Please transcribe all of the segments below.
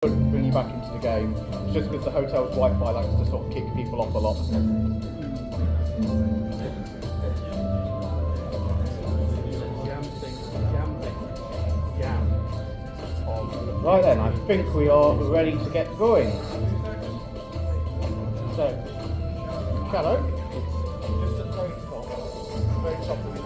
bring you back into the game. It's just because the hotel's Wi-Fi likes to sort of kick people off a lot. Right then, I think we are ready to get going. So, Shadow, it's just at the very top of the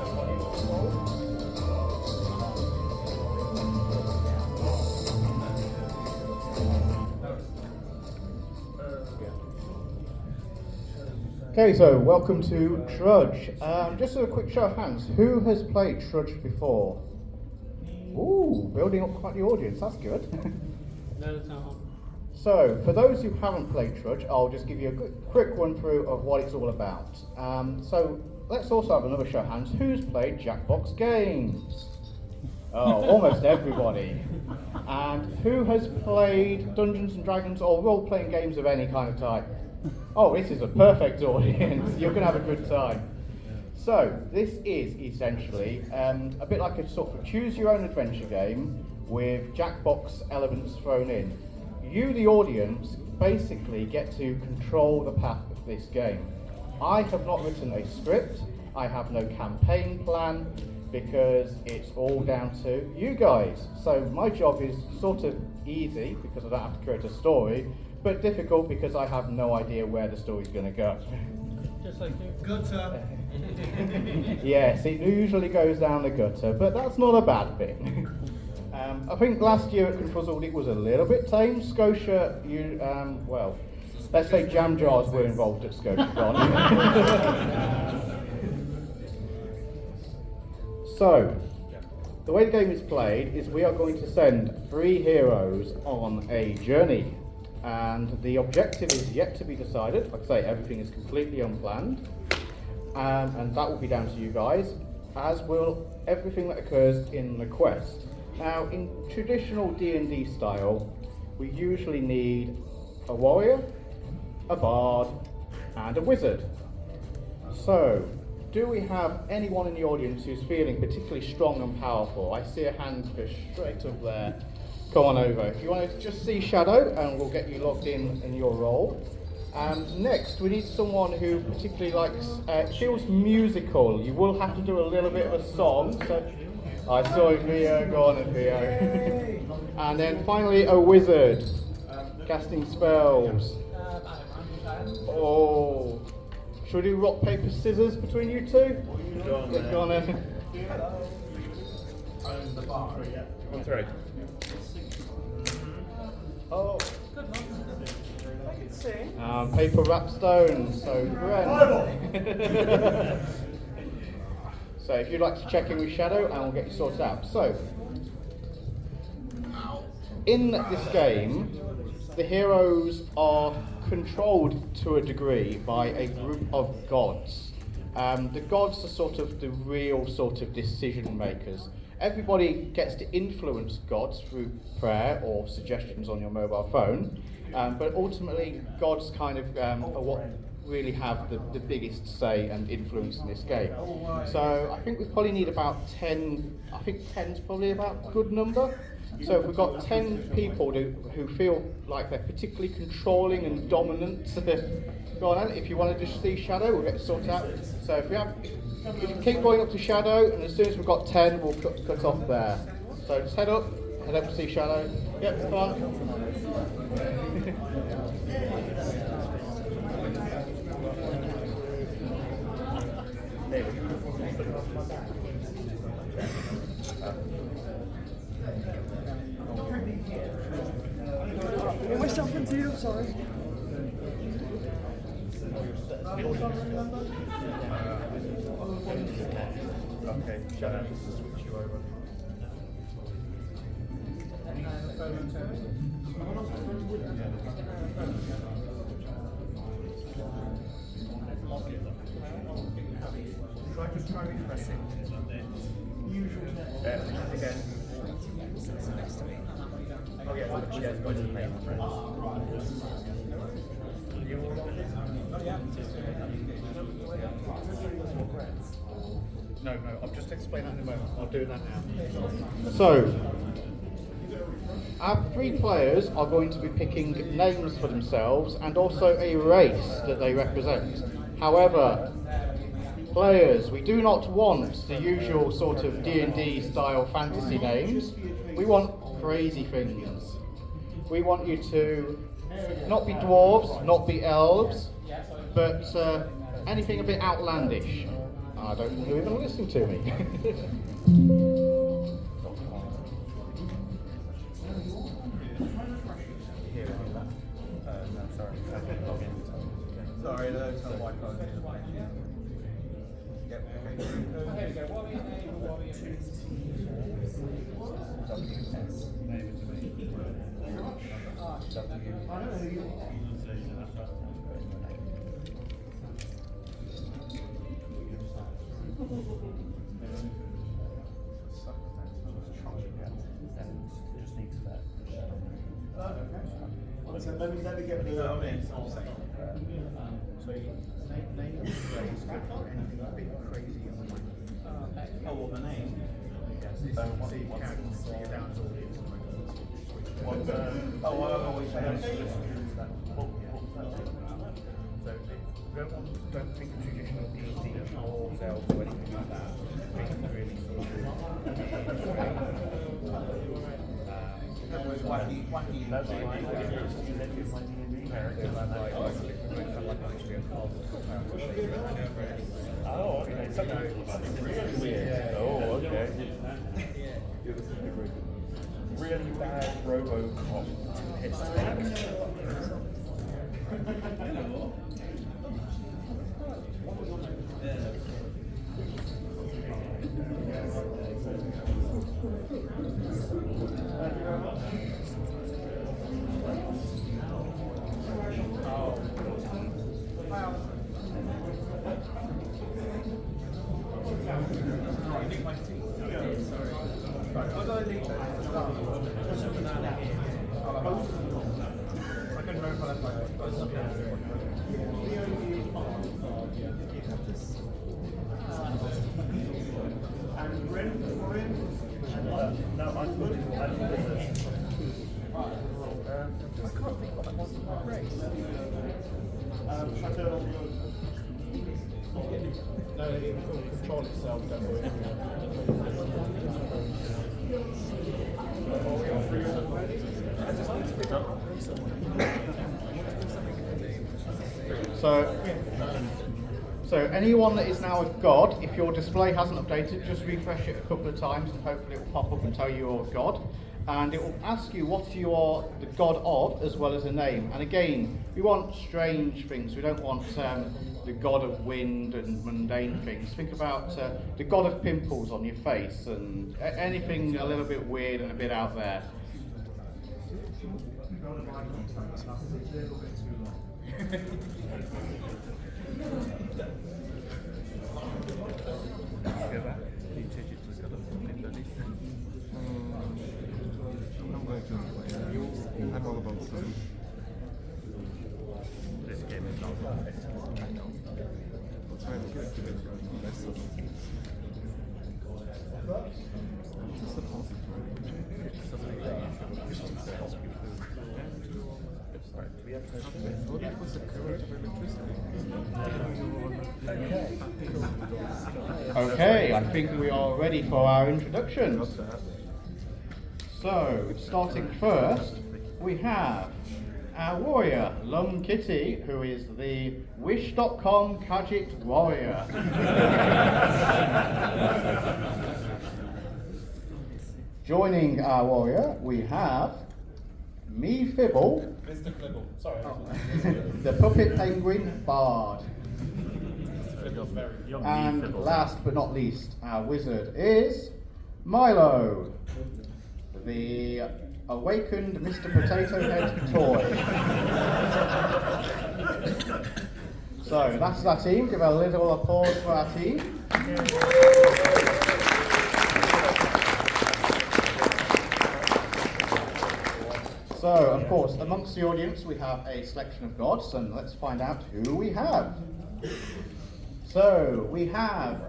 Okay, so welcome to Trudge. Just a quick show of hands, who has played Trudge before? Ooh, building up quite the audience, that's good. No, that's not. So, for those who haven't played Trudge, I'll just give you a quick run through of what it's all about. So, let's also have another show of hands, who's played Jackbox games? Oh, almost everybody. And who has played Dungeons and Dragons or role-playing games of any kind of type? Oh, this is a perfect audience. You're going to have a good time. So, this is essentially a bit like a sort of choose-your-own-adventure game with Jackbox elements thrown in. You, the audience, basically get to control the path of this game. I have not written a script. I have no campaign plan because it's all down to you guys. So, my job is sort of easy because I don't have to create a story, but difficult because I have no idea where the story's going to go. Just like you. Gutter. Yes, it usually goes down the gutter, but that's not a bad thing. I think last year at Confuzzled it was a little bit tame. Scotia, well, let's say jam jars were involved at ScotiaCon. So, the way the game is played is we are going to send 3 heroes on a journey. And the objective is yet to be decided. Like I say, everything is completely unplanned. And that will be down to you guys, as will everything that occurs in the quest. Now, in traditional D&D style, we usually need a warrior, a bard, and a wizard. So, do we have anyone in the audience who's feeling particularly strong and powerful? I see a hand go straight up there. Come on over. If you want to just see Shadow, and we'll get you logged in your role. And next, we need someone who particularly likes, feels musical. You will have to do a little bit of a song. So, I saw it, Theo. Go on, Theo. And then finally, a wizard, casting spells. Oh, should we do rock, paper, scissors between you two? Go on then. I'm the bar, yeah. 1 3. Oh. Good one. I can sing. Paper, wrap, stone. So, Gren. So, if you'd like to check in with Shadow, and we'll get you sorted out. So, in this game, the heroes are controlled to a degree by a group of gods. The gods are sort of the real sort of decision makers. Everybody gets to influence gods through prayer or suggestions on your mobile phone, but ultimately gods kind of are what really have the biggest say and influence in this game. So I think we probably need about 10, I think 10's probably about a good number. So if we've got 10 people who feel like they're particularly controlling and dominant, go on, if you want to just see Shadow, we'll get it sorted out. So if you keep going up to Shadow, and as soon as we've got 10, we'll cut off there. So just head up to see Shadow. Yep, come on. Am I stopping to you? Sorry. Okay, Shadow, just to switch you over. Just try refreshing. Usual. Again. Oh yeah, the chair's going to the main friends. No, I'll just explain that in a moment. I'll do that now. So, our 3 players are going to be picking names for themselves and also a race that they represent. However, players, we do not want the usual sort of D&D style fantasy names. We want crazy things. We want you to not be dwarves, not be elves, but anything a bit outlandish. I don't think you're even listening to me. No, sorry. Sorry, no, it's not Wi-Fi. Yep, okay. Here we go. What are your name and what are your So let me get the So name is good for anything a bit crazy and weird. oh, what the name? Yes, so you can see it down to audience. Oh, I always say So don't think of traditional D&D or elves or anything like that. Think really sort of wacky. that's like characters oh, okay. Something really weird. Oh, okay. Really bad RoboCop pissed. No, I can't think what I want for my race. No, it will control itself, don't worry. So anyone that is now a god, if your display hasn't updated, just refresh it a couple of times and hopefully it will pop up and tell you you're a god. And it will ask you what you are the god of, as well as a name. And again, we want strange things. We don't want the god of wind and mundane things. Think about the god of pimples on your face and anything a little bit weird and a bit out there. I'm all about fun. This game is not perfect. I know. I'll try to get to it. Just a positive. We have to I thought it was a current of electricity. Okay, I think we are ready for our introductions. Not that. So, starting first, we have our warrior, Lum Kitty, who is the Wish.com Khajiit warrior. Joining our warrior, we have Me Fibble, Mr. Flibble. Sorry. the puppet penguin bard. And last but not least, our wizard is Milo, the awakened Mr. Potato Head toy. So that's our team. Give a little applause for our team. So, of course, amongst the audience we have a selection of gods, and let's find out who we have. So, we have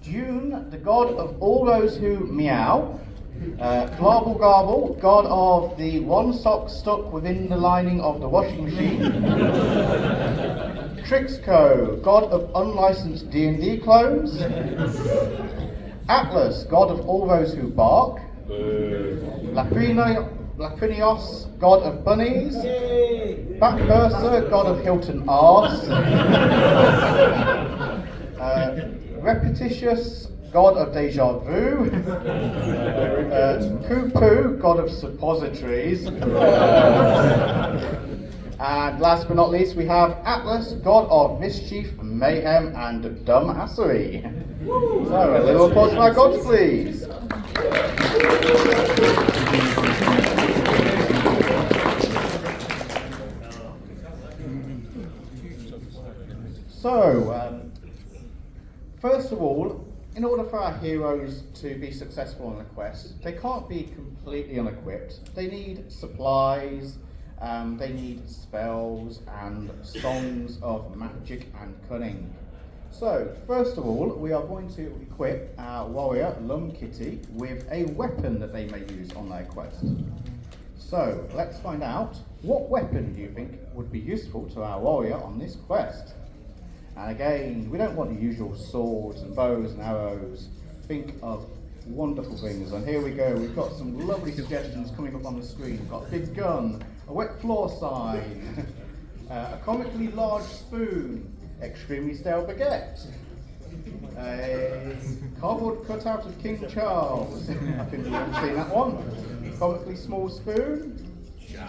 June, the god of all those who meow. Garble Garble, god of the one sock stuck within the lining of the washing machine. Trixco, god of unlicensed D&D clones. Atlas, god of all those who bark. Lapinios, god of bunnies. Backburster, god of Hilton arse. Repetitious, god of deja vu. Poo-poo, god of suppositories. And last but not least, we have Atlas, god of mischief, mayhem, and dumbassery. So, a little applause for our gods, please. So, first of all, in order for our heroes to be successful on a quest, they can't be completely unequipped. They need supplies, they need spells and songs of magic and cunning. So, first of all, we are going to equip our warrior, Lum Kitty, with a weapon that they may use on their quest. So, let's find out, what weapon do you think would be useful to our warrior on this quest? And again, we don't want the usual swords and bows and arrows. Think of wonderful things. And here we go, we've got some lovely suggestions coming up on the screen. We've got a big gun, a wet floor sign, a comically large spoon, extremely stale baguette, a cardboard cutout of King Charles. I think you've all seen that one. Comically small spoon,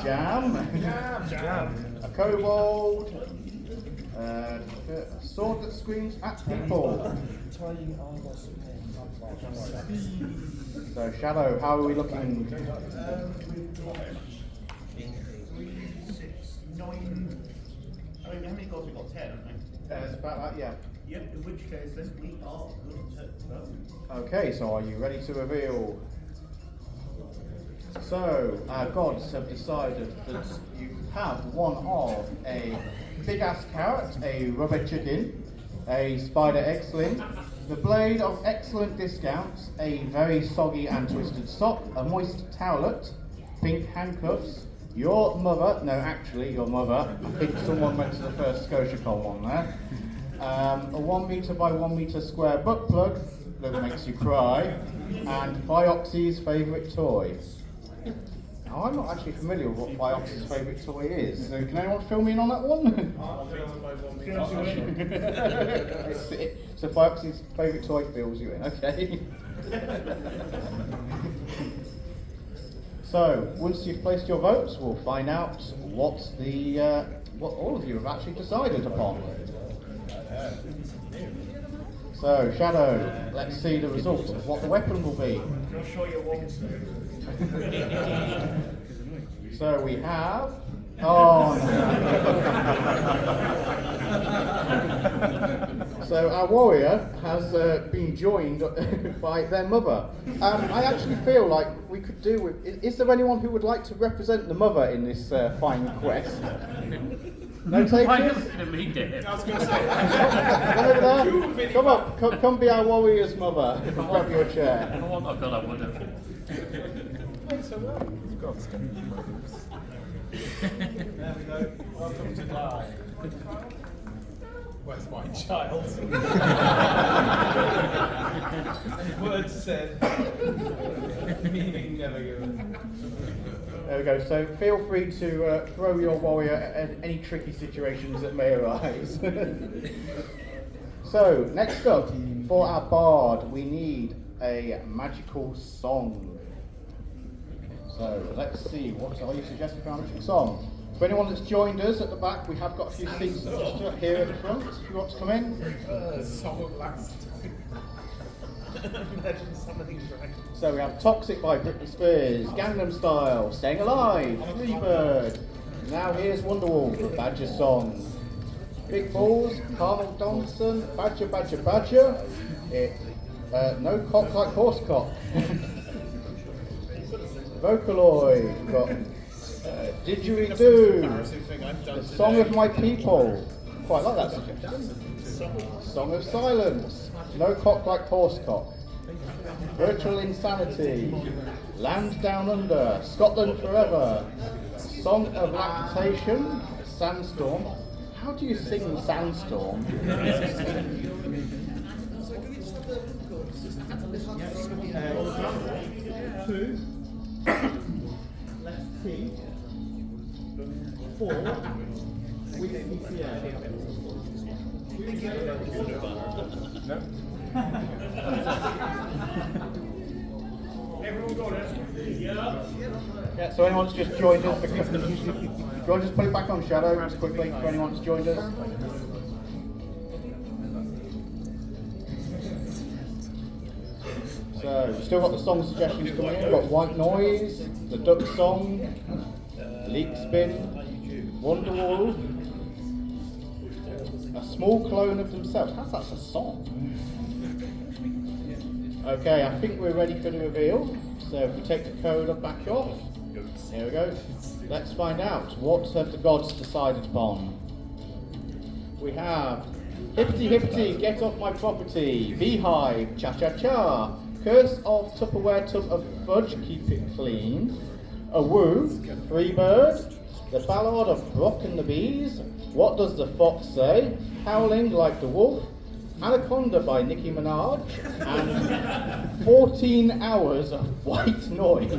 jam, a kobold, a sword that screams at people. So Shadow, how are we looking? 3, 6, 9. I mean, how many gods we got? 10, haven't we? It's about that, yeah. Yep, in which case then we are good to go. Okay, so are you ready to reveal? So, our gods have decided that you have one of a big ass carrot, a rubber chicken, a spider X-Link, the blade of excellent discounts, a very soggy and twisted sock, a moist towelette, pink handcuffs, your mother, no actually your mother, I think someone went to the first ScotiaCon one there, a 1 metre by 1 metre square butt plug that makes you cry, and Bioxy's favourite toy. Now, I'm not actually familiar with what Bioxy's favourite toy is, so can anyone fill me in on that one? So Bioxy's favourite toy fills you in, okay. So, once you've placed your votes, we'll find out what all of you have actually decided upon. So, Shadow, let's see the result of what the weapon will be. You're sure you won't? So we have. Oh no. So our warrior has been joined by their mother. I actually feel like we could do with. Is there anyone who would like to represent the mother in this fine quest? No takers? Why are you looking at me, Dave? I was going to say. Come over there. Come up. Come be our warrior's mother. Grab your chair. If I want a gun, I would have. Gods can be mothers. There we go. Welcome to die. Where's my child? Words said, meaning never given. There we go. So feel free to throw your warrior at any tricky situations that may arise. So next up, for our bard, we need a magical song. So let's see, what are you suggesting for our magic song? For anyone that's joined us at the back, we have got a few seats just here at the front, if you want to come in. Song of last time. Imagine summoning dragons. So we have Toxic by Britney Spears, Gangnam Style, Staying Alive, Freebird. Now here's Wonderwall, the Badger song. Big Balls, Carmel Donson, Badger, Badger, Badger. No Cock Like Horse Cock. Vocaloid, we've got Didgeridoo, The Song of My People. Quite like that suggestion. Song of Silence, No Cock Like Horse Cock. Virtual Insanity, Land Down Under, Scotland Forever, Song of Lactation, Sandstorm. How do you sing Sandstorm? Two. Less T. 4. With PCA. Everyone got it? Yeah, so anyone's just joined us? Do you want to just put it back on Shadow just quickly for anyone who's joined us? So, we've still got the song suggestions coming in. We've got White Noise, The Duck Song, Leak Spin, Wonderwall, A Small Clone of Themselves. How's that a song? Okay, I think we're ready for the reveal. So if we take the code back off, here we go. Let's find out what have the gods decided upon. We have Hippity Hippity, Get Off My Property, Beehive, Cha Cha Cha, Curse of Tupperware Tub of Fudge, Keep It Clean, A Woo, Freebird, The Ballad of Brock and the Bees, What Does the Fox Say, Howling Like the Wolf, Anaconda by Nicki Minaj, and 14 hours of white noise.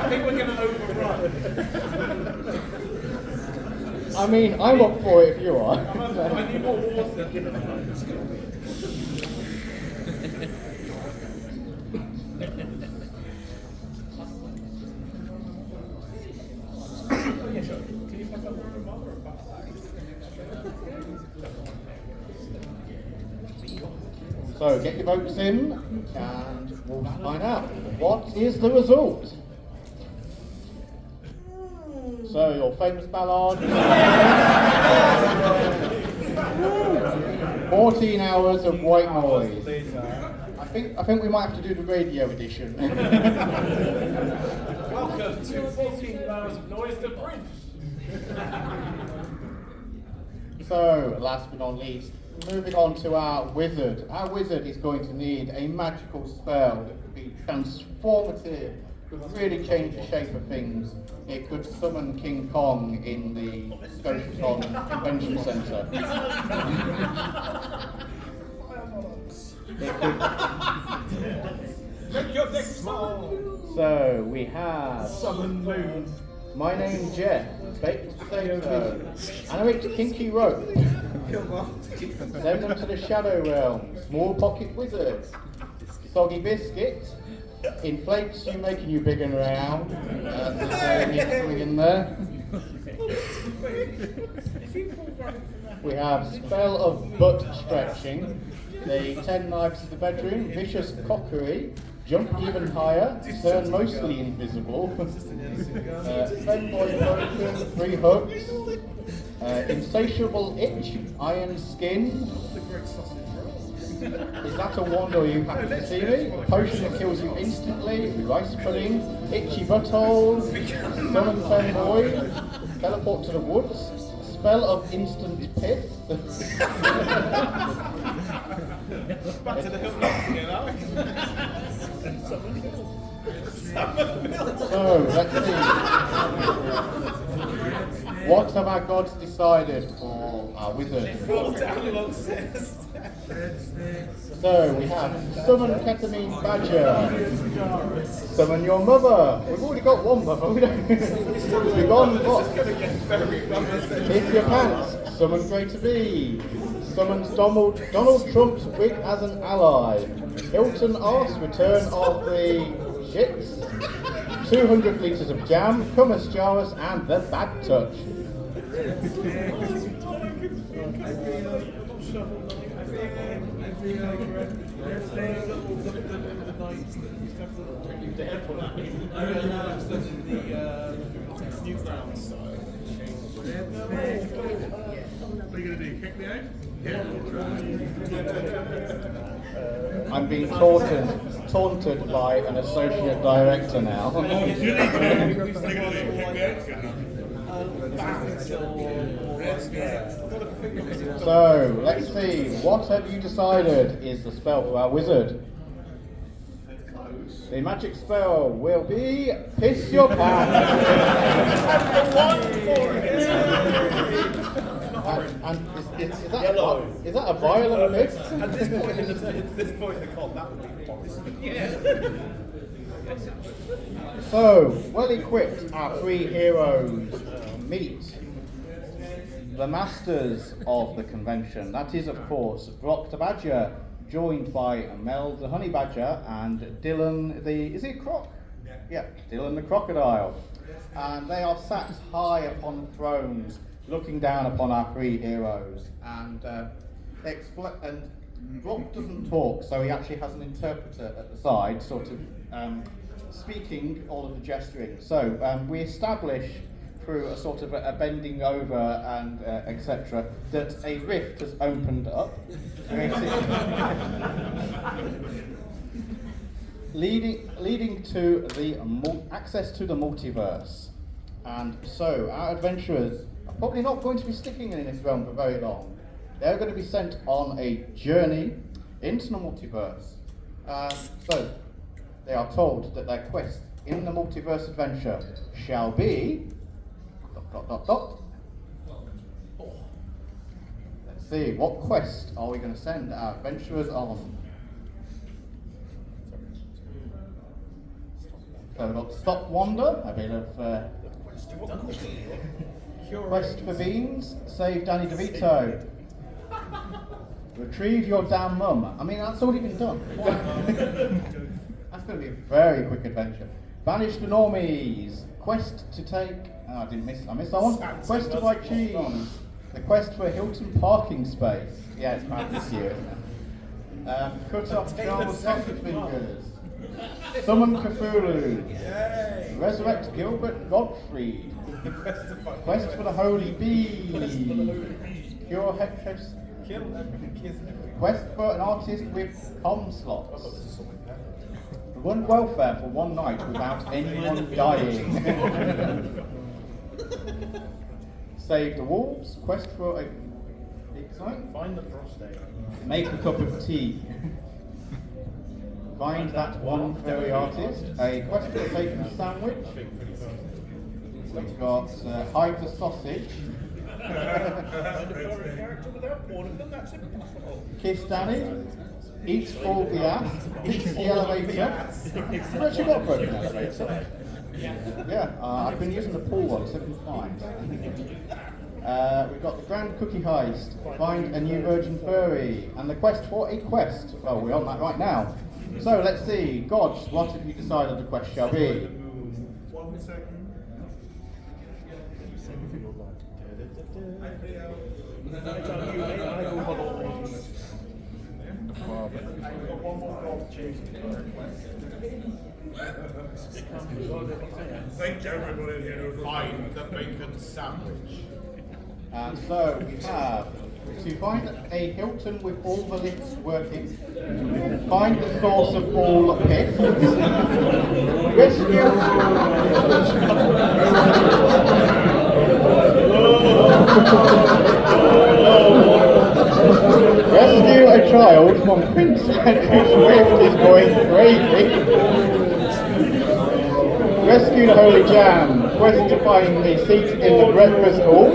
I think we're going to overrun. I mean, I'm up for it if you are. I need more water. So get your votes in and we'll find out what is the result. So your famous ballad, 14 hours of white noise. I think we might have to do the radio edition. Welcome to 14 hours of noise to Prince. So last but not least, moving on to our wizard. Our wizard is going to need a magical spell that could be transformative, could really change the shape of things. It could summon King Kong in the Scotiaton Convention Centre. Make your deck small. So we have Summon moon. My Name Jeff, Baked Potato, Animate Kinky Rope, Send Them to the Shadow Realm, Small Pocket Wizard, Soggy Biscuit, Inflates You Making You Big and Round, something in there. We have Spell of Butt Stretching, the 10 Knives of the Bedroom, Vicious Cockery, Jump Even Higher, Turn Mostly Invisible, Fanboy Potion, 3 Hooks, Insatiable Itch, Iron Skin. Is that a wand or are you happy to see me? Potion that kills you instantly, Rice Pudding, Itchy Butthole, Summon Fanboy, Teleport to the Woods, Spell of Instant Pith. Back to the hill again, Alex. So, let's see. What have our gods decided for our wizard? Fall down along stairs. So, we have Summon Ketamine Badger, Summon Your Mother. We've already got one mother, we don't. We've gone what? Hit Your Pants, Summon Greater Bee, Summons Donald Trump's wig as an ally, Hilton Arse, Return of the Shits, 200 litres of jam, Hummus Jarvis, and the Bad Touch. What are you going to do? Kick me out? I'm being taunted by an associate director now. What are you going to do? Kick me out? Good enough. So, let's see, what have you decided is the spell for our wizard? The magic spell will be Piss Your Pants. And is that a violent piss? At this point in the con, that would be possible. So, well equipped, our three heroes meet the masters of the convention. That is, of course, Brock the Badger, joined by Mel the Honey Badger and Dylan the... is he a croc? Yeah, Dylan the Crocodile. And they are sat high upon thrones, looking down upon our three heroes. And Brock doesn't talk, so he actually has an interpreter at the side, sort of speaking all of the gesturing. So we establish through a sort of a bending over and etc. that a rift has opened up, leading to the access to the multiverse. And so our adventurers are probably not going to be sticking in this realm for very long. They're going to be sent on a journey into the multiverse. So they are told that their quest in the multiverse adventure shall be ... Let's see, what quest are we going to send our adventurers on? So we've got Stop Wander, a bit of Quest for Beans, Save Danny DeVito, Retrieve Your Damn Mum. I mean, that's already been done. That's going to be a very quick adventure. Banish the Normies, Quest to take... I missed that one. Quest to buy cheese. The quest for Hilton parking space. Yeah, it's bad this year, isn't it? Cut off Charles Sausage Fingers. Summon Cthulhu. Resurrect Gilbert Gottfried. Quest for the Holy Bee. Cure Hector's. Quest for an artist with com slots. Run welfare for one night without anyone dying. Save the wolves. Quest for a... Find the prostate. Make a cup of tea. Find that one fairy artist. A quest for a bacon sandwich. We've got hide the sausage. Kiss Danny. Eat all the ass. Eat the elevator. I've actually got a broken elevator. Yeah, I've been using the pool one, so it's been fine. We've got the Grand Cookie Heist, Find a New Virgin Furry, and the quest for a quest. Well, we're on that right now. So let's see, Gods, what have you decided the quest shall be? 1 second. Think everybody here knows. Find the bacon sandwich. And so we have to find a Hilton with all the lifts working, find the source of all pits, rescue a child from Prince Henry's Swift is going crazy. Rescue the Holy Jam. Quest to find a seat in the breakfast hall.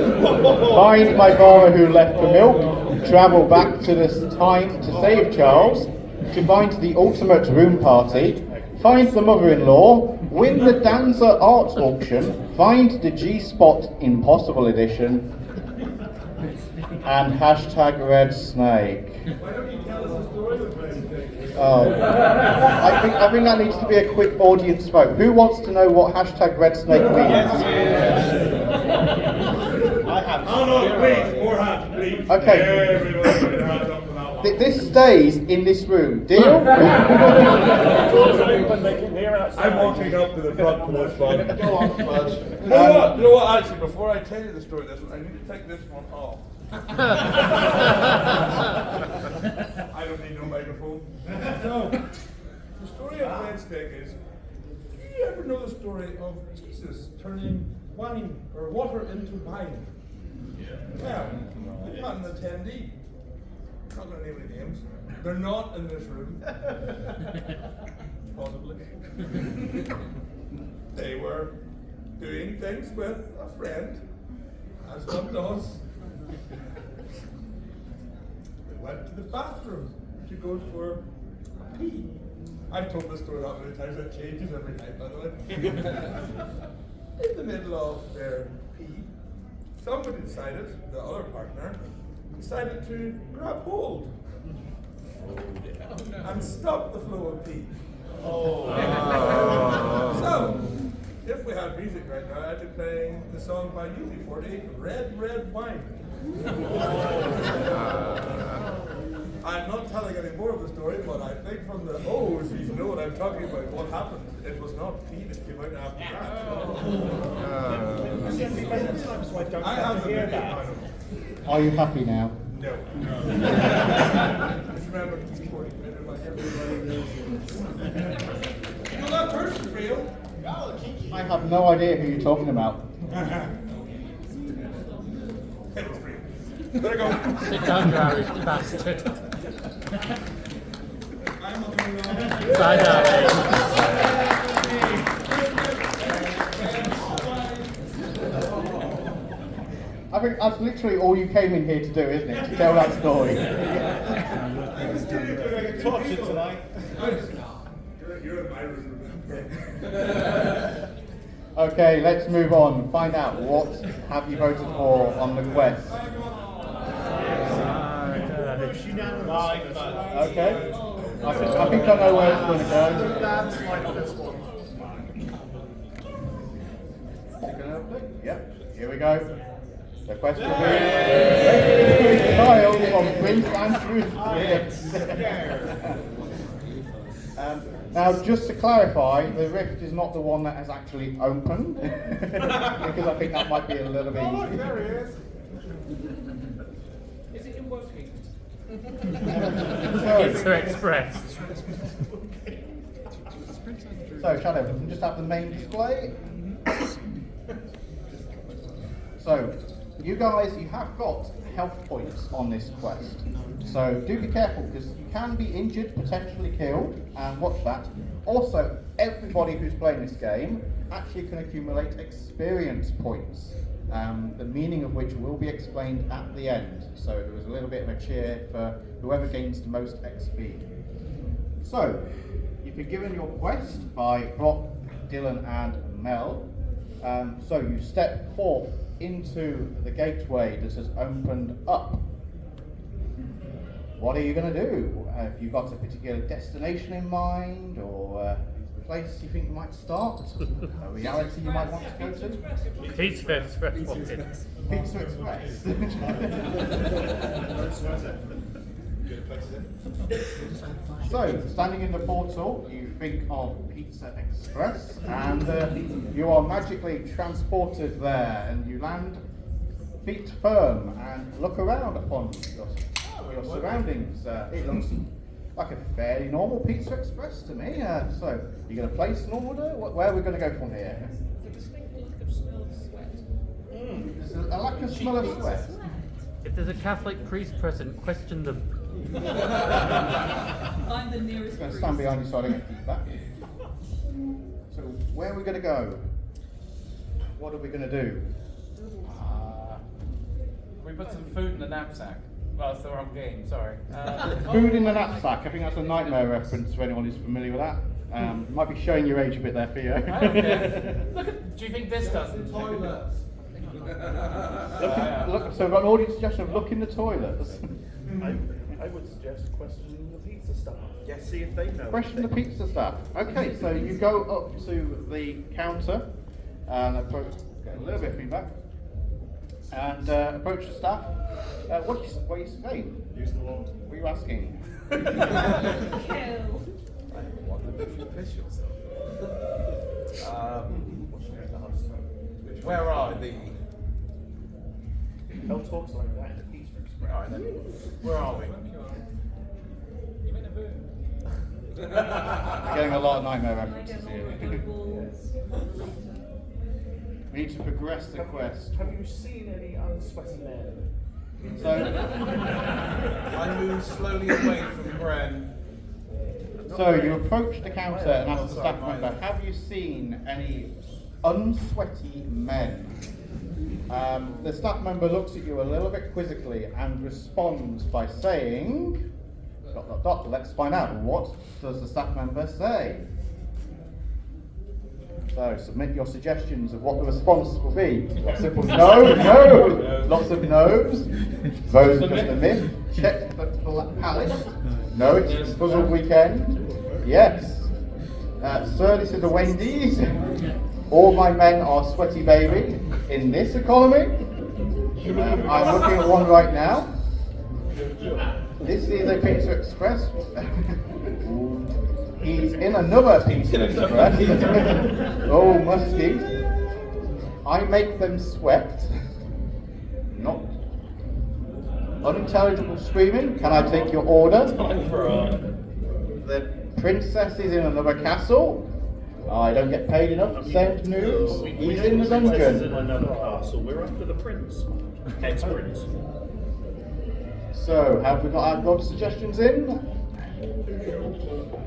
Find my father who left the milk. Travel back to this time to save Charles. To find the ultimate room party. Find the mother-in-law. Win the Dancer art auction. Find the G-Spot Impossible Edition. And hashtag Red Snake. Oh, I think that needs to be a quick audience vote. Who wants to know what hashtag Red Snake means? I have. No, please, more hands, please. Okay. Everybody put their hands up for that one. This stays in this room. Deal? I'm walking up to the front for this one. Go on, Trudge. You know what? Actually, before I tell you the story of this one, I need to take this one off. I don't need no microphone. So, the story of Red Snake is, do you ever know the story of Jesus turning wine or water into wine. Well, we've got an attendee. I'm not going to name any names. They're not in this room. Possibly. They were doing things with a friend, as one does. They went to the bathroom to go for a pee. I've told this story that many times, it changes every night, by the way. In the middle of their pee, somebody decided, the other partner, decided to grab hold and stop the flow of pee. So, if we had music right now, I'd be playing the song by UB40, Red, Red Wine. I'm not telling any more of the story, but I think from the O's, you know what I'm talking about. What happened? It was not pee that came out after that. I have to hear that. Are you happy now? No. Just remember to be 40 minutes like everybody. You know that person, Phil? I have no idea who you're talking about. It was free. There you go. Sit down, Harry, bastard. I'm not going to Bye, Harry. I think that's literally all you came in here to do, isn't it? To tell that story. Tortured tonight. You're in my room. Okay, let's move on. Find out what have you voted for on the quest. Okay. I think I know where it's going to go. That's like this one. Yep. Here we go. The quest will be Kyle from Prince and now, just to clarify, the rift is not the one that has actually opened, because I think that might be a little bit easy. There he is. Is it in working? Pizza Express. So, Shadow, we can just have the main display. So, you guys, you have got health points on this quest. So do be careful, because you can be injured, potentially killed, and watch that. Also, everybody who's playing this game actually can accumulate experience points, the meaning of which will be explained at the end. So there was a little bit of a cheer for whoever gains the most XP. So, you've been given your quest by Brock, Dylan and Mel. So you step forth into the gateway that has opened up. What are you going to do? Have you got a particular destination in mind, or a place you think you might start? A reality you might want to go to? Pizza Express. Pizza Express. So, standing in the portal, you think of Pizza Express, and you are magically transported there, and you land feet firm and look around upon your surroundings. It looks like a fairly normal Pizza Express to me. So, you're going to place an order? Where are we going to go from here? The distinct lack of smell of sweat. There's a lack of smell of sweat. If there's a Catholic priest present, question them. I'm the nearest I'm going to priest. stand behind you so I don't get feedback. So, where are we going to go? What are we going to do? We put some food in the knapsack. Well, it's the wrong game, sorry. Food in the knapsack. I think that's a Nightmare reference for anyone who's familiar with that. Might be showing your age a bit there for you. I don't care. Look at, do you think this doesn't? Toilets. Look, so we've got an audience suggestion of look in the toilets. I would suggest questioning the pizza staff. Yeah, see if they know. Question the pizza staff. Okay, so you go up to the counter and approach, get a little bit of feedback, and approach the staff. What are you saying? Use the wand. What are you asking? Kill. What did you piss yourself? What should be the hardest one? Where are the... No talks like that in the Pizza Express. Alright then. Where are we? You mean a boot? Getting a lot of Nightmare I references don't here. know what the balls. We need to progress the quest. Have you seen any unsweaty men? So, I move slowly away from Bren. so you approach the counter and ask the staff member, have you seen any unsweaty men? The staff member looks at you a little bit quizzically and responds by saying, ... Let's find out. What does the staff member say? So submit your suggestions of what the response will be. Lots of no. Lots of no's. Those are just a myth. Check the palace. No, it's Puzzled Weekend. Yes. Sir, this is a Wendy's. All my men are sweaty baby. In this economy, I'm looking at one right now. This is a Pizza Express. He's in another Pizza Express. Oh, musky. I make them sweat. Not unintelligible screaming. Can I take your order? The princess is in another castle. I don't get paid enough to send news. He's in the in dungeon. another castle. We're after the prince. Ex-prince. So, have we got our God suggestions in?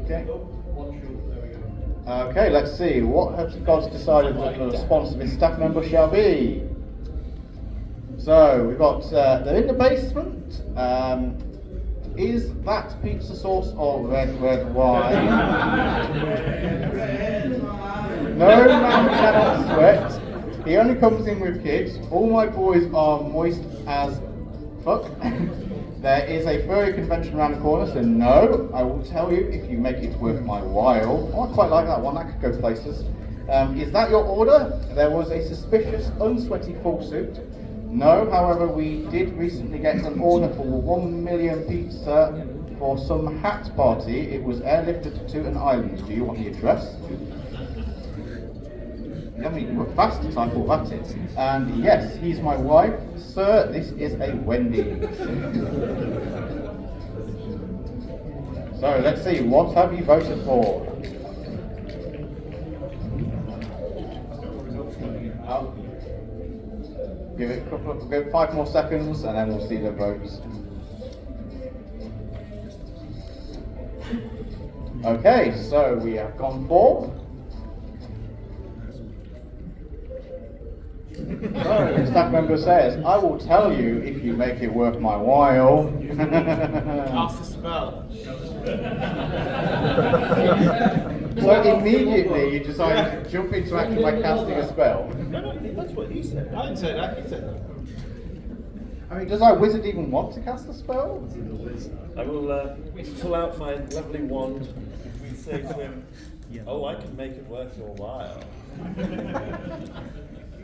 Okay. Okay, let's see. What have the gods decided that the response of his staff member shall be? So, we've got, they're in the basement. Is that pizza sauce or red wine? No man cannot sweat. He only comes in with kids. All my boys are moist as fuck. There is a furry convention around the corner, so no, I will tell you if you make it worth my while. Oh, I quite like that one, that could go places. Is that your order? There was a suspicious, unsweaty full suit. No, however, we did recently get an order for 1 million pizza for some hat party. It was airlifted to an island. Do you want the address? I mean, you were fast to type all that in. And yes, he's my wife. Sir, this is a Wendy. So let's see, what have you voted for? Give it give it 5 more seconds and then we'll see the votes. Okay, so we have gone for. So the staff member says, I will tell you if you make it worth my while. Cast the spell. So immediately you decide to jump into action by casting a spell. No, that's what he said. I didn't say that, he said that. I mean, does our wizard even want to cast a spell? I will pull out my lovely wand. We say to him, oh, I can make it worth your while.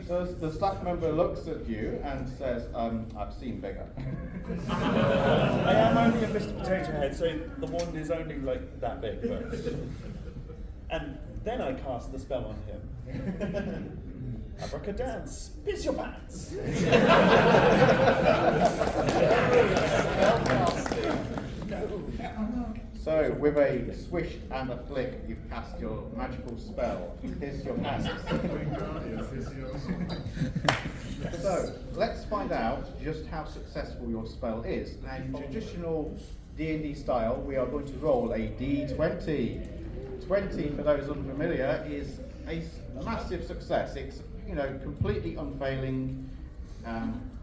So the staff member looks at you and says, I've seen bigger. I am only a Mr. Potato Head, so the wand is only like that big. But... And then I cast the spell on him. Abracadance, piss your pants! So with a swish and a flick, you've cast your magical spell, Piss Your Pants. So let's find out just how successful your spell is. Now, in traditional D&D style, we are going to roll a D20. 20, for those unfamiliar, is a massive success. It's, you know, completely unfailing.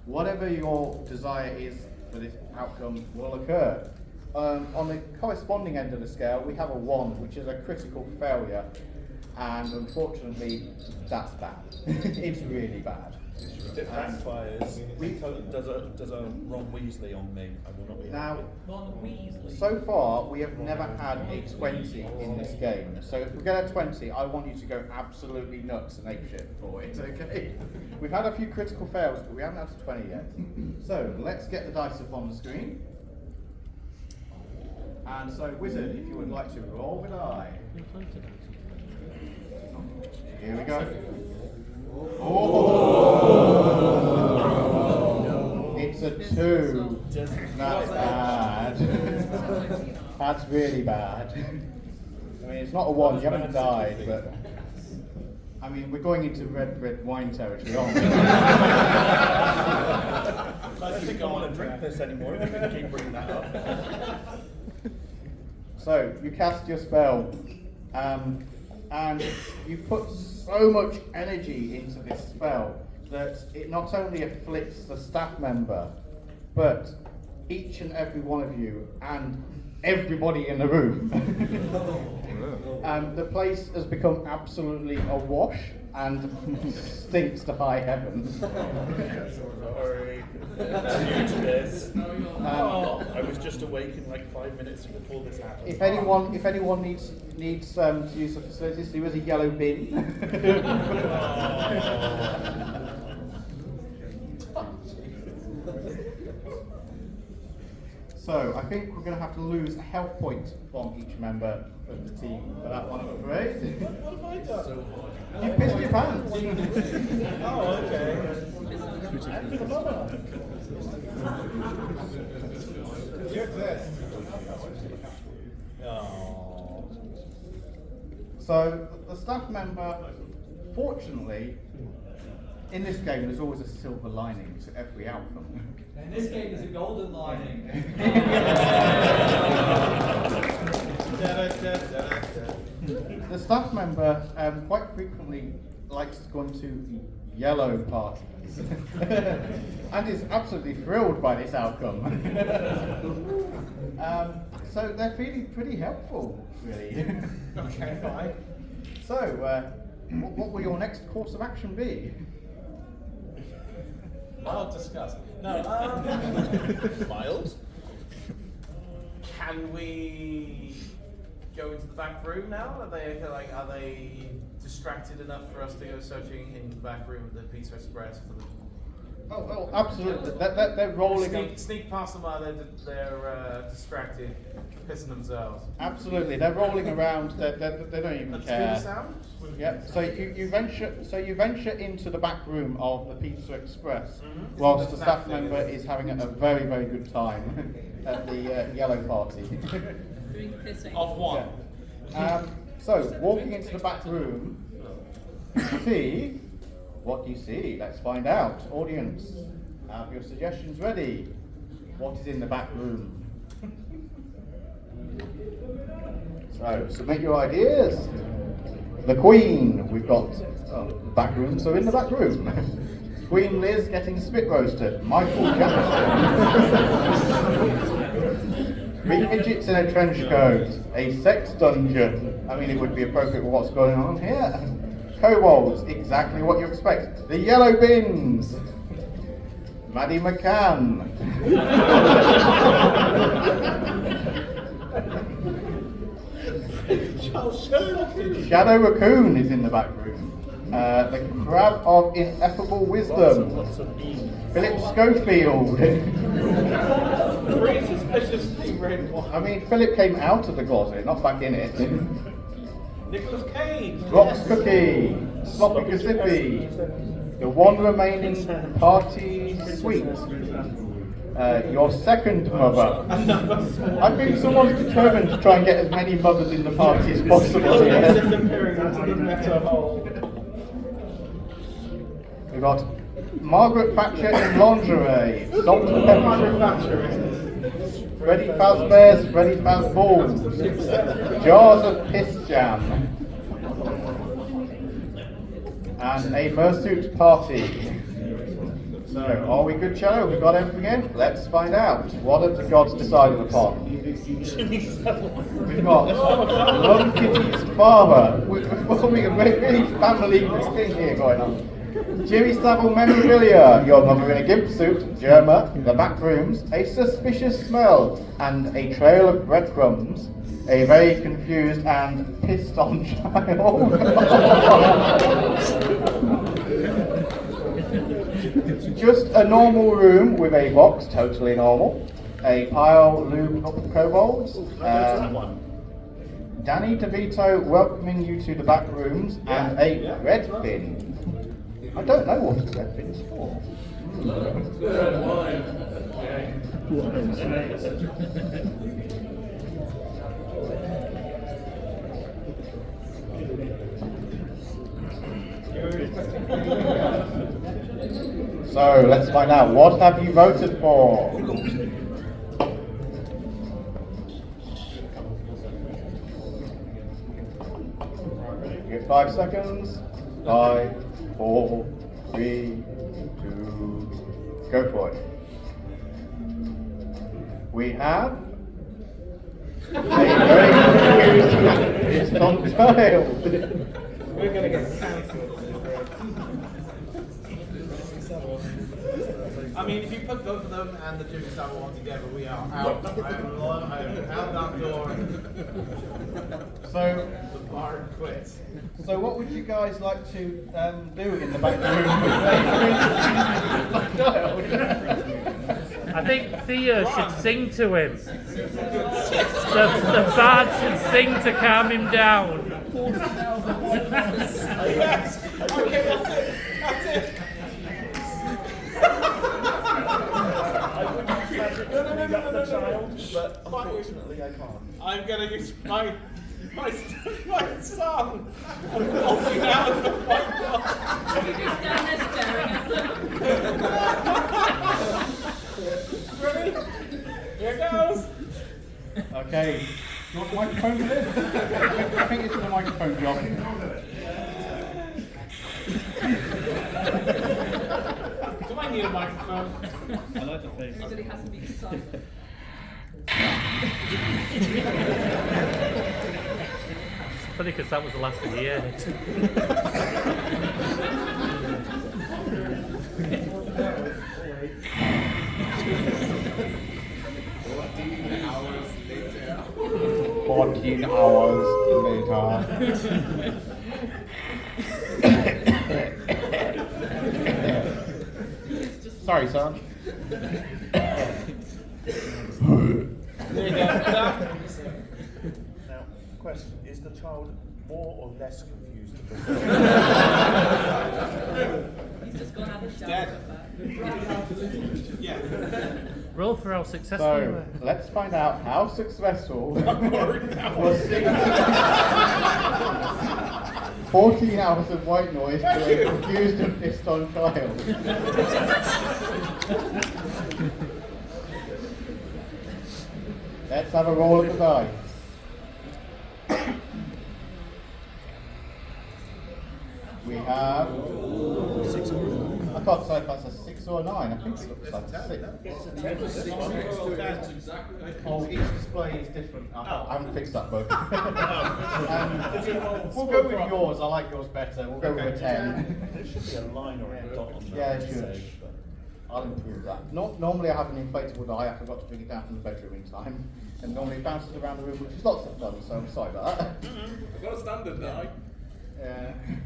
Whatever your desire is for this outcome will occur. On the corresponding end of the scale, we have a 1, which is a critical failure, and unfortunately, that's bad. It's really bad. If it backfires, does a Ron Weasley on me, I will not be Now, happy. Ron Weasley. so far, we have never had a 20 in this game. So if we get a 20, I want you to go absolutely nuts and apeshit for it, okay? We've had a few critical fails, but we haven't had a 20 yet. So let's get the dice up on the screen. And so, Wizard, if you would like to roll the die. Here we go. Oh! It's a 2. That's bad. That's really bad. I mean, it's not a 1, you haven't died, but... I mean, we're going into red wine territory, aren't we? I don't think I want to drink this anymore if you're going to keep bringing that up. So, you cast your spell, and you put so much energy into this spell that it not only afflicts the staff member, but each and every one of you and everybody in the room. The place has become absolutely awash and stinks to high heaven. Sorry. New to this. I was just awakened like 5 minutes before this happened. If anyone needs to use the facilities, there is a yellow bin. So I think we're going to have to lose a health point from each member of the team for that one, I'm afraid. What have I done? You pissed your pants. Oh, okay. Oh. So the staff member, fortunately, in this game there's always a silver lining to every outcome. In this game, there's a golden lining. The staff member quite frequently likes to go into the yellow parties and is absolutely thrilled by this outcome. So they're feeling pretty helpful, really. Okay, fine. So, what will your next course of action be? Mild disgust. No, Miles? can we go into the back room now? Are they distracted enough for us to go searching into the back room of the Pizza Express for the Oh, absolutely. They're rolling. sneak past them while they're distracted, pissing themselves. Absolutely, they're rolling around. They don't even That's care. good sound. Yep. So you venture into the back room of the Pizza Express, Mhm. whilst the The staff snack thing member is- is having a very very good time at the yellow party. Doing pissing. Of one. So walking into the back room, you see what you see. Let's find out. Audience, have your suggestions ready. What is in the back room? So submit your ideas. The Queen, we've got the back room, so in the back room. Queen Liz getting spit roasted. Michael Jackson. 3 midgets in a trench coat. A sex dungeon. I mean, it would be appropriate with what's going on here. Kobolds, exactly what you expect. The yellow bins. Maddie McCann. Shadow Raccoon is in the back room. The Crab of Ineffable Wisdom. Lots of beans. Philip Schofield. Three suspiciously red wine. I mean, Philip came out of the closet, not back in it. Nicholas Cage. Rox Cookie. Sloppy Giuseppe. The one remaining party sweet. Your second mother. I think someone's determined to try and get as many mothers in the party as possible. We've got Margaret Thatcher in lingerie. Salt and pepper. Freddy Fazbear's Freddy Fazballs. Jars of piss jam. And a Mersuit party. So, are we good, Shadow? We've got everything in? Let's find out. What have the gods decided upon? We've got Love Kitty's father. We're forming a really family thing here going on. Jimmy Savile memorabilia, your mother in a gimp suit, Germa, the back rooms, a suspicious smell, and a trail of breadcrumbs. A very confused and pissed on child. Just a normal room with a box, totally normal. A pile lubed up kobolds. Danny DeVito welcoming you to the back rooms and a red bin. I don't know what a red bin's for. Red wine. So let's find out, what have you voted for? You get 5 seconds. 5, 4, 3, 2, go for it. We have a very confused child. We're gonna get cancelled. I mean, if you put both of them and the Jimmy Savile one together, we are out. I am out that door. So, The bar quits. so what would you guys like to do in the back room? I think Thea should sing to him. The bard should sing to calm him down. Yes! Okay, that's it. That's it. The child, but unfortunately I can't. I'm gonna use my song. I'm walking out of the white wall. You're just down there staring at them. Ready? Here goes. Okay, do you want the microphone for this? I think it's the microphone job. Do I need a microphone? I like the face. Everybody has to be silent. It's funny because that was the last thing he heard. 14 hours later. Sorry, son. There you go. Now, question, is the child more or less confused than before? He's just gone out of the shower. Dead. But Yeah. Roll for how successful you So, were. let's find out how successful was 14 hours of white noise to a confused and pissed on child. Let's have a roll of the dice. We have. I can't say if that's a 6 or a 9. I think it looks like a 6. Oh, each display is different. I haven't fixed that book. We'll go with yours. I like yours better. We'll go with a 10. There should be a line or a dot on the Yeah, it should. save, but- I'll improve that. Normally I have an inflatable die. I forgot to bring it down from the bedroom in time. And normally it bounces around the room, which is lots of fun, so I'm sorry about that. I've got a standard die.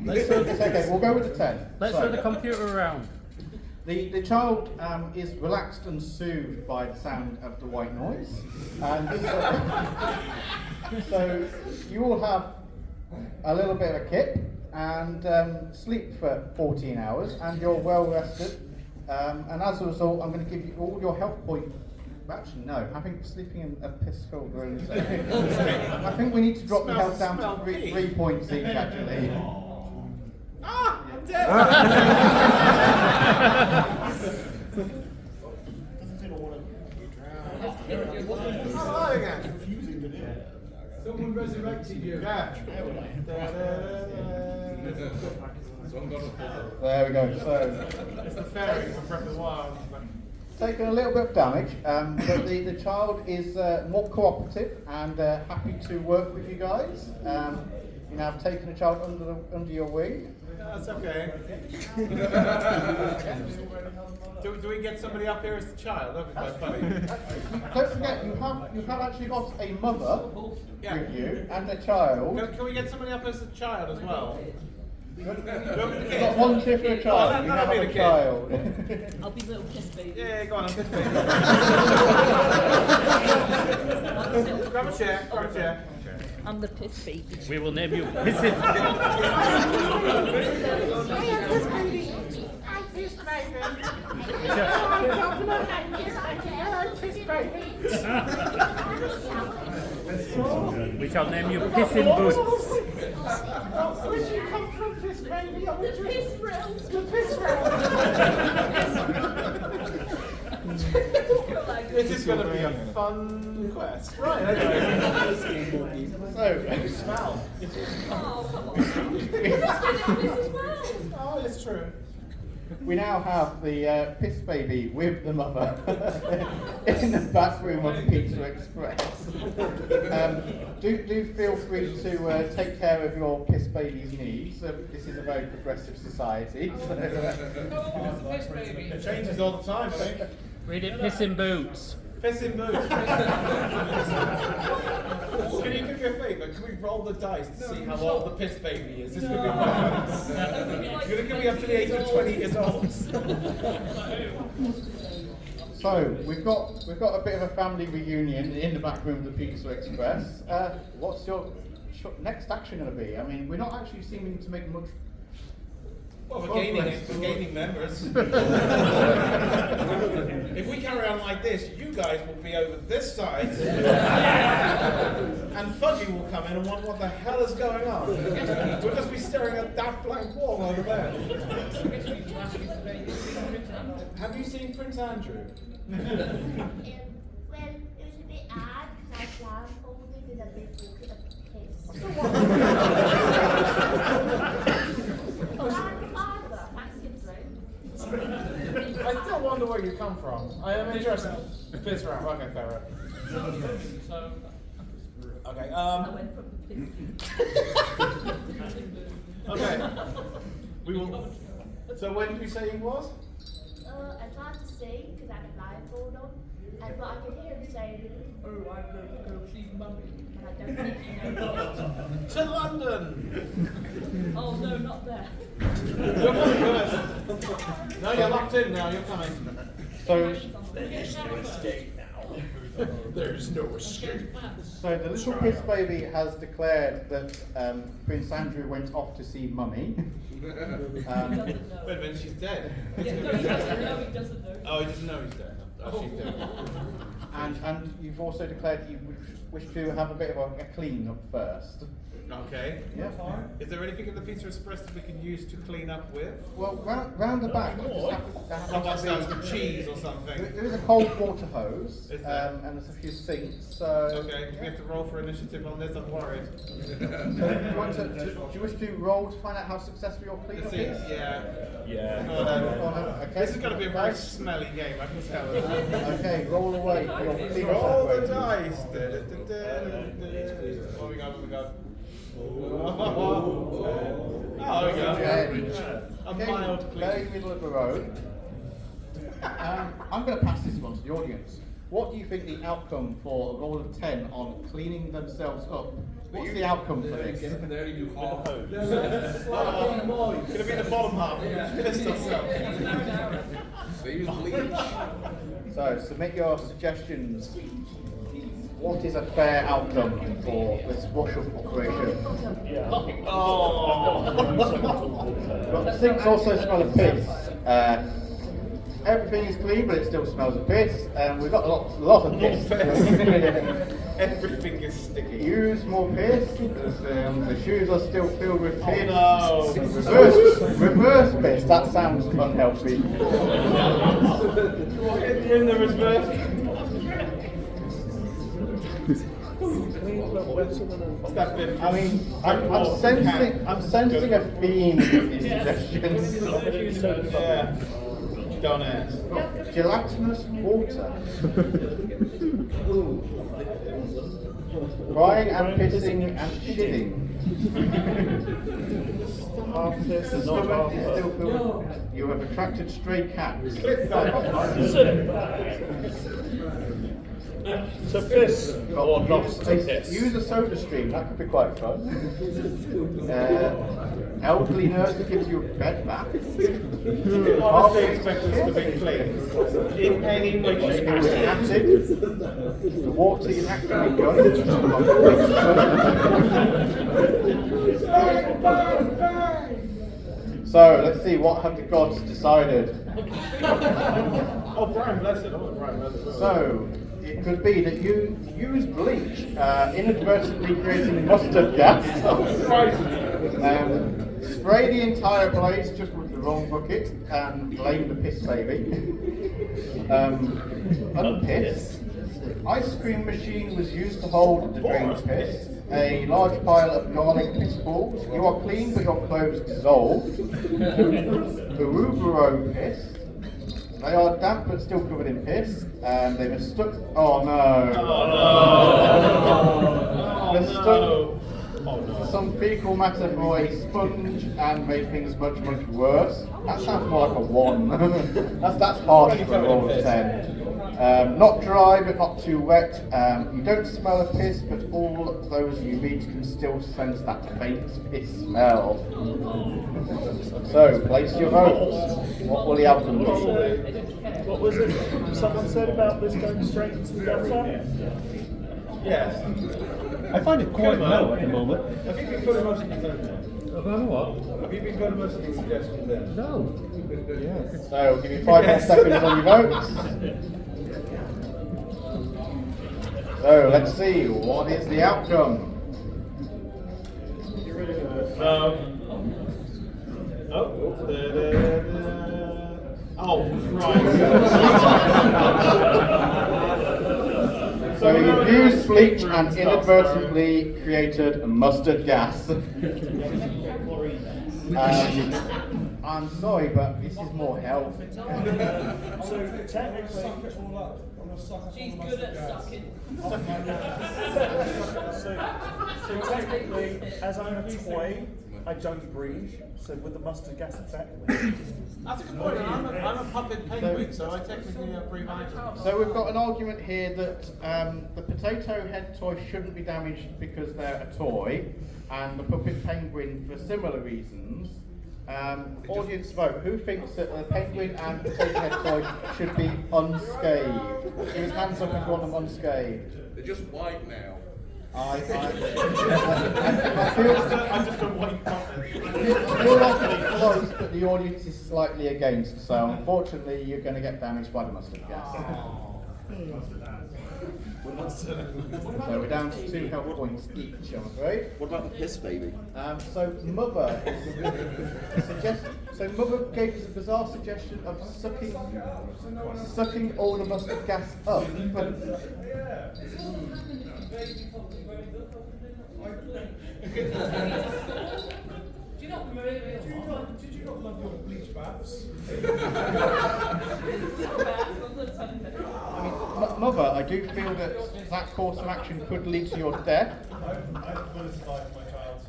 It's okay, we'll go with the 10. Let's So, throw the computer around. The child is relaxed and soothed by the sound of the white noise. And so you all have a little bit of a kick and sleep for 14 hours, and you're well rested. And as a result, I'm going to give you all your health points. Actually, no. I think sleeping in a piss-filled room is I think we need to drop the health down to 3 points each, actually. Ah! I'm dead! Hello again. Someone resurrected you. Yeah. There we go. So, It's the fairy from Breath of the Wild. taken a little bit of damage, but the child is more cooperative and happy to work with you guys. You now have taken a child under your wing. That's okay. do we get somebody up here as the child? That'd be quite funny. Don't forget, you have actually got a mother Yeah. with you and a child. Can we get somebody up as a child as well? You've got one tip for a child. Oh, You that'll now be have the a kid. child. I'll be little piss baby. Yeah, go on, I'm just Grab a chair, grab a chair. I'm the piss baby. We will name you Pissing. We shall name you Pissing Boots. Where did you come from, piss baby? I'm The piss realm. the piss round. This is going to be a fun quest. Right, okay. So, Smell. Oh, come on. This as well. Oh, it's true. we now have the piss baby with the mother in the bathroom of Pizza Express. Do feel free to take care of your piss baby's needs. This is a very progressive society. So, It changes all the time, I think. Read it, Piss in Boots. Piss in boots. Can you do me a favour? Can we roll the dice to see how old the piss baby is? This could be fun. You're going to give me up to the age of 20 years old. So we've got a bit of a family reunion in the back room of the Pizza Express. What's your next action going to be? I mean, we're not actually seeming to make much. Well, we're gaining members. If we carry on like this, you guys will be over this side, and Fudgy will come in and wonder what the hell is going on. We'll just be staring at that blank wall over there. Have you seen Prince Andrew? Well, it was a bit odd because I blindfolded in a big bucket of piss. I still wonder where you come from. I am interested. Piss round. Okay, fair enough. Okay. I went from the piss. Okay. We will. So when did you say he was? I tried to sing because I had a blindfold on, but I could hear him saying, "Oh, I'm going to go see Mummy," and I don't think he knows. To London. Oh no, not there. You're coming first. No, you're locked in now. You're coming. So There's no escape now. There's no escape. So the little piss baby has declared that Prince Andrew went off to see Mummy. He doesn't know. Wait a minute, she's dead. Yeah, no, he doesn't know. He doesn't know. Oh, he doesn't know he's dead. Oh, she's dead. And you've also declared you wish to have a bit of a clean up first. Okay. Yeah. Is there anything in the Pizza Express that we can use to clean up with? Well, round the back, there Unless happens that's to the be- cheese or something. there is a cold water hose, Is there? and there's a few sinks. So Okay, we have to roll for initiative on this, I'm worried. So do you wish to roll to find out how successful your The cleanup seeds, is? yeah. Yeah. Oh, no. Okay. This is going to be a very smelly game, I can tell you. Okay, roll away for your cleanup. Roll the effort. dice. What we got? What we got? Oh, there we go. A mild Very clean. middle of the road. I'm going to pass this one to the audience. What do you think the outcome for a roll of 10 on cleaning themselves up? What's the outcome for this? It's going to be the bottom half. We just pissed ourselves. So submit your suggestions. What is a fair outcome for this wash-up operation? Oh. But the sinks also smell of piss. Everything is clean, but it still smells of piss, and we've got a lot of piss. Everything is sticky. Use more piss. The shoes are still filled with piss. Oh, Reverse piss. That sounds unhealthy. You're in the reverse. What's that bit? I mean, I'm sensing a theme with these suggestions. Yeah. Don't ask. Gelatinous water. Crying and pissing and shitting. The stomach is still filled. You have attracted stray cats. So piss or not to piss. Use a soda stream, that could be quite fun. Elderly nurse gives you a bed bath. Obviously expect us to be clean. In any way, shape, or form. Acid. The water you have to be done. So let's see, what have the gods decided? Oh, Brian, bless it. Oh, Brian, bless it. So, it could be that you use bleach, inadvertently creating mustard gas. Spray the entire place just with the wrong bucket and blame the piss baby. Unpissed. Ice cream machine was used to hold the drained piss. A large pile of garlic piss balls. You are clean, but your clothes dissolved. Berubero piss. They are damp but still covered in piss. And they were stuck. Oh no! They're stuck. Some fecal matter for a sponge and made things much worse. That sounds more like a 1. that's harsh for a roll of 10. Not dry but not too wet. You don't smell of piss, but all those you meet can still sense that faint piss smell. So, place your votes. What will the outcome be? What was it someone said about this going straight into the gutter? Yes. I find it quite low at the moment. Have you been putting most of these in there? What? Have you been putting most of these suggestions in? No. Yes. So, I'll give you 5 more seconds on your votes. So, let's see, what is the outcome? So you used bleach and inadvertently created mustard gas. I'm sorry, but this is more health. So technically, She's good at sucking. so technically, as I'm a toy, I don't breathe. So would the mustard gas affect me? That's a good point. I'm a puppet penguin, so I technically breathe out. So we've got an argument here that the potato head toy shouldn't be damaged because they're a toy, and the puppet penguin for similar reasons. Audience vote. Who thinks that the penguin and potato head toy should be unscathed? Give his hands up if you want them unscathed. They're just white now. I feel I'm just a white puppet. you're awfully close, but the audience is slightly against. So unfortunately, you're going to get damaged by the mustard gas. So we're down to 2 health points each, I'm afraid. What about the piss baby? So Mother gave us a bizarre suggestion of sucking all the mustard gas up. But Did you not love your bleach baths? Mother, I do feel that course of action could lead to your death. I've politicized my child.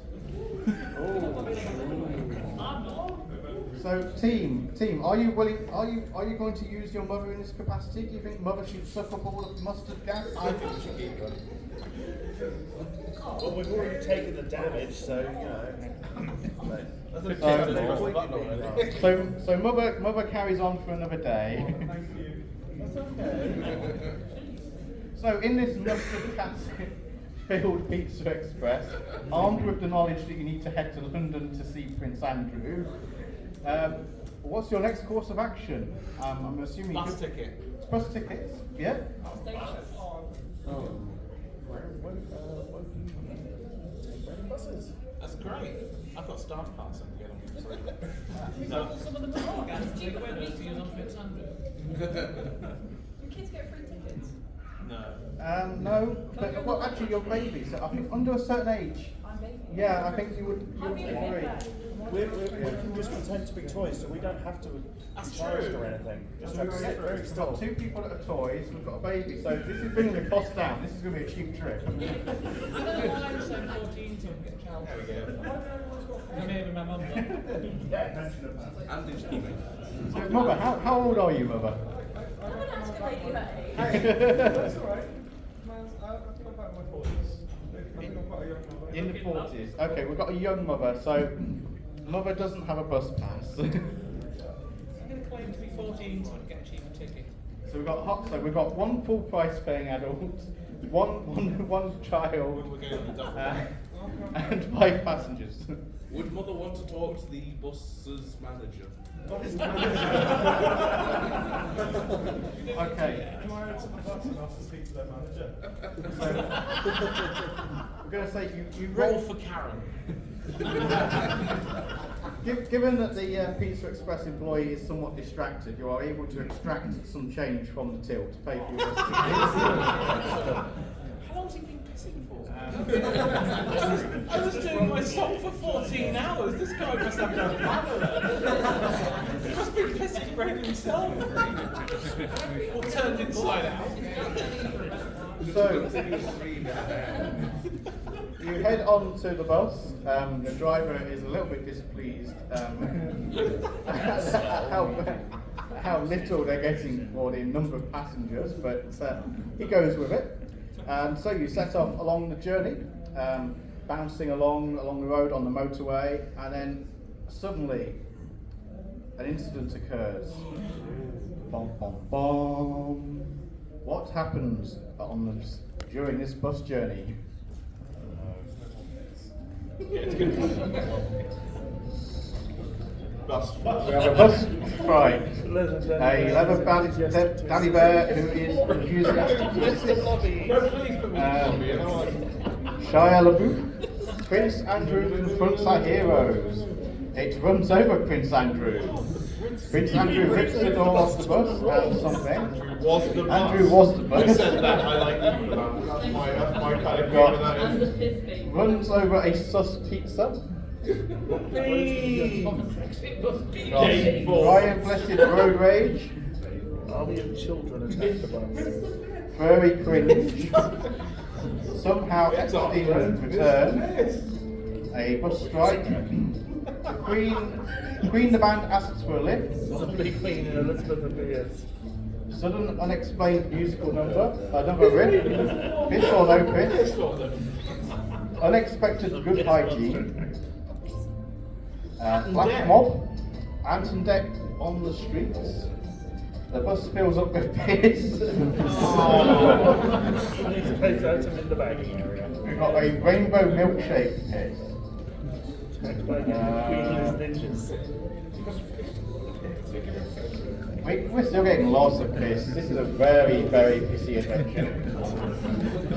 So, team, are you willing? Are you going to use your mother in this capacity? Do you think Mother should suck up all of the mustard gas? I think we should keep going. Well, we've already taken the damage, so you know. So Mother carries on for another day. Thank you. That's okay. So in this mustard gas-filled Pizza Express, armed with the knowledge that you need to head to London to see Prince Andrew, what's your next course of action? I'm assuming Bus ticket. Bus tickets, yeah. Buses. That's great. I've got staff pass and get on for free. Some of them are gas. It's cheaper when we use on Prince Andrew. Your kids get free tickets. No. No, but well, actually, you're baby, so I think under a certain age. I'm baby. Yeah, I think you would be free. We can just pretend to be toys, so we don't have to be charged or anything. Just have to sit very We've still. got 2 people that are toys, we've got a baby, so this is bringing the cost down. This is going to be a cheap trip. I don't know why I'm so 14 to get child. I'm here with my mum. And digital. So, Mother, how old are you, Mother? I'm gonna ask a lady her age. That's alright. I think I'm about in my 40s. I think I'm quite a young mother. In the 40s. Okay, we've got a young mother, so Mother doesn't have a bus pass. I'm going to claim to be 14 to get a cheaper ticket. So we've got 1 full price paying adult, one child, and 5 passengers. Would Mother want to talk to the bus's manager? Okay. Am I to the bus and ask to speak to their manager? We're going to say you Roll for Karen. Given that the Pizza Express employee is somewhat distracted, you are able to extract some change from the till to pay for your rest. How long's he been pissing for? I was doing my song for 14 hours. This guy must have no manner. He must be pissing bread himself. Or turned inside out. So, you head on to the bus. The driver is a little bit displeased at how little they're getting for the number of passengers, but he goes with it. So you set off along the journey, bouncing along the road on the motorway, and then suddenly an incident occurs. Bom, bom, bom. What happens during this bus journey? Bus. We have a bus strike. A leather-banded daddy bear who is enthusiastic to assist. Shia LaBeouf. Prince Andrew confronts our heroes. It runs over Prince Andrew. Prince Andrew rips the door off the bus and something. Andrew was the bus. I said that, I like you for that. That's my kind of game, that is. Runs over a sus pizza. Ryan Blessed Road Rage. Army of children attack the bus. Furry Cringe. Somehow Epstein return. A bus strike. Queen the band asks for a lift. Somebody Queen and Elizabeth appears. Sudden unexplained musical number. Another riff. Piss or no piss. Unexpected good hygiene. Black mob. Anthem deck on the streets. The bus fills up with piss. I need to place item in the bagging area. We've got a rainbow milkshake piss. Queenless ninjas. We're still getting lots of piss. This is a very, very pissy adventure.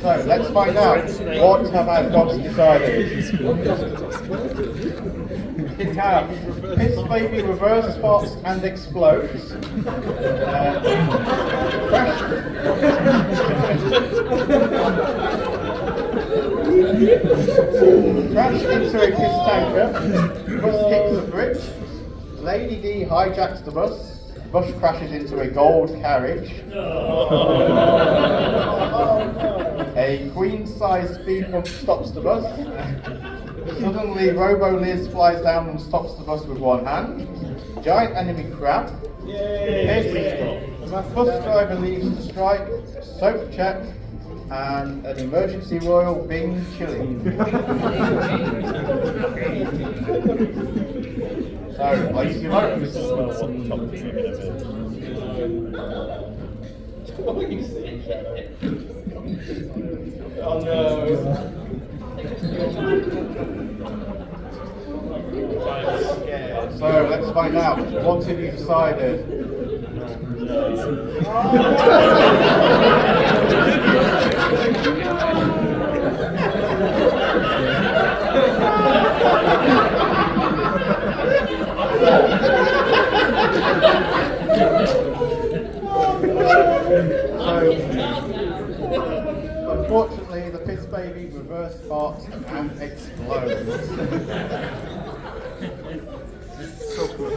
So let's find out what have our dogs decided. We have Piss Baby reverse spots and explodes. Crash into a piss tanker. Bus kicks a bridge. Lady D hijacks the bus. Bus crashes into a gold carriage. A queen-sized speed bump stops the bus. Suddenly, Robo Liz flies down and stops the bus with one hand. Giant enemy crab. Bus driver leaves the strike. Soap check. And an emergency royal Bing chili. So, place your votes. Oh no. So let's find out. What have you decided? Unfortunately, the piss baby reverse farts and explodes. So cool.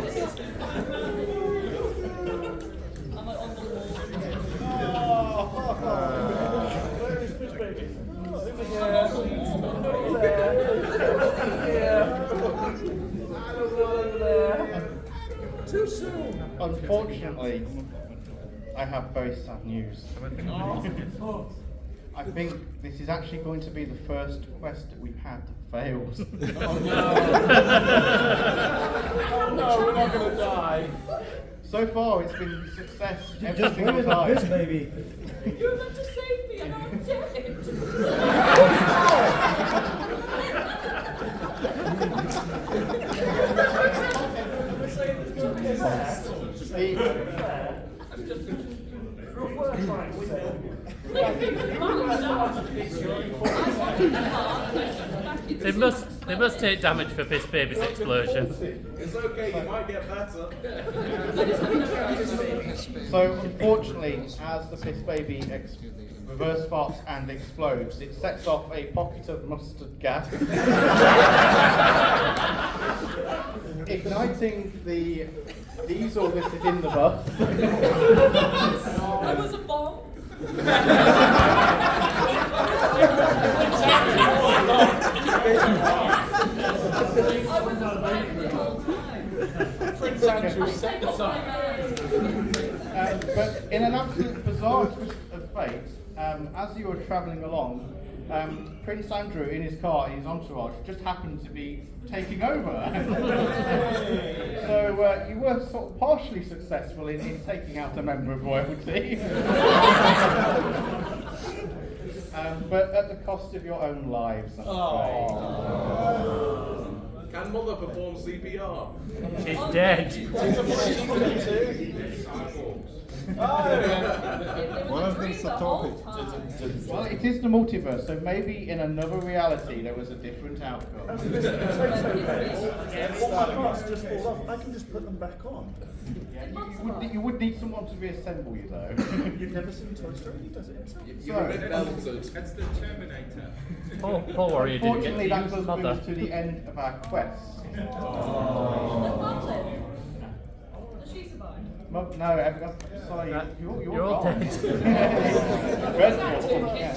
Where is Fish Baby? Too soon. Unfortunately, I have very sad news. I think this is actually going to be the first quest that we've had that fails. Oh no, we're not gonna die. So far, it's been a success every Just single ruined time. this, baby. You were meant to save me and I'm dead. They must They must take damage for Piss Baby's explosion. It's okay, you might get better. So unfortunately, as the Piss Baby reverse farts and explodes, it sets off a pocket of mustard gas, igniting the diesel that is in the bus. That was a bomb. I was afraid the whole time. Prince Andrew set this up. But in an absolute bizarre twist of fate, as you were travelling along, Prince Andrew in his car, in his entourage, just happened to be taking over. So you were sort of partially successful in taking out a member of royalty. But at the cost of your own lives, I'm afraid. Can Mother perform CPR? She's dead. One of them's a topic. Well, it is the multiverse, so maybe in another reality there was a different outcome. What my parts just fall off, I can just put them back on. You would need someone to reassemble you, though. You've never seen Toy Story? He does it himself. That's the Terminator. Poor Warrior didn't get to Unfortunately, that use does bring Mother. us to the end of our quest. Does she survive? No, sorry, you're all gone. dead. Dreadful, yeah.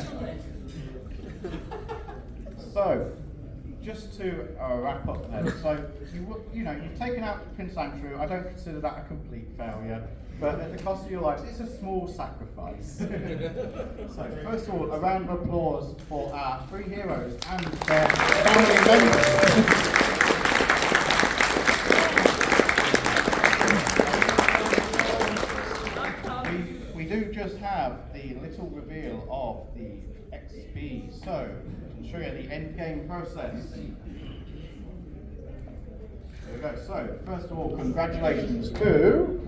So, just to wrap up then, so you've taken out Prince Andrew. I don't consider that a complete failure, but at the cost of your lives, it's a small sacrifice. So, first of all, a round of applause for our three heroes and their family members. We do just have the little reveal of the XP, so I can show you the end game process. There we go. So, first of all, congratulations to,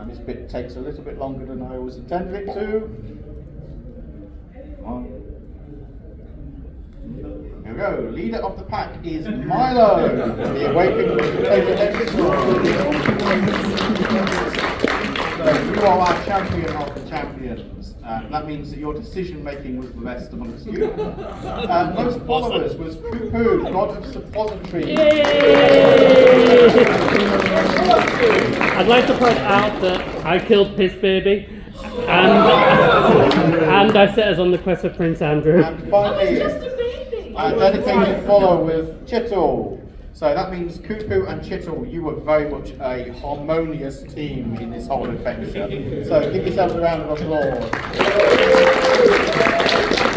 this bit takes a little bit longer than I always intended it to. Come on. Here we go. Leader of the pack is Milo, the awakened potato head. So you are our champion of the champions. That means that your decision making was the best amongst you. Most followers was Poo-Poo, god of suppository. I'd like to point out that I killed Piss Baby, and I set us on the quest of Prince Andrew. And finally, our dedicated follower with Chittle. So that means Kupu and Chittle, you were very much a harmonious team in this whole adventure. So give yourselves a round of applause.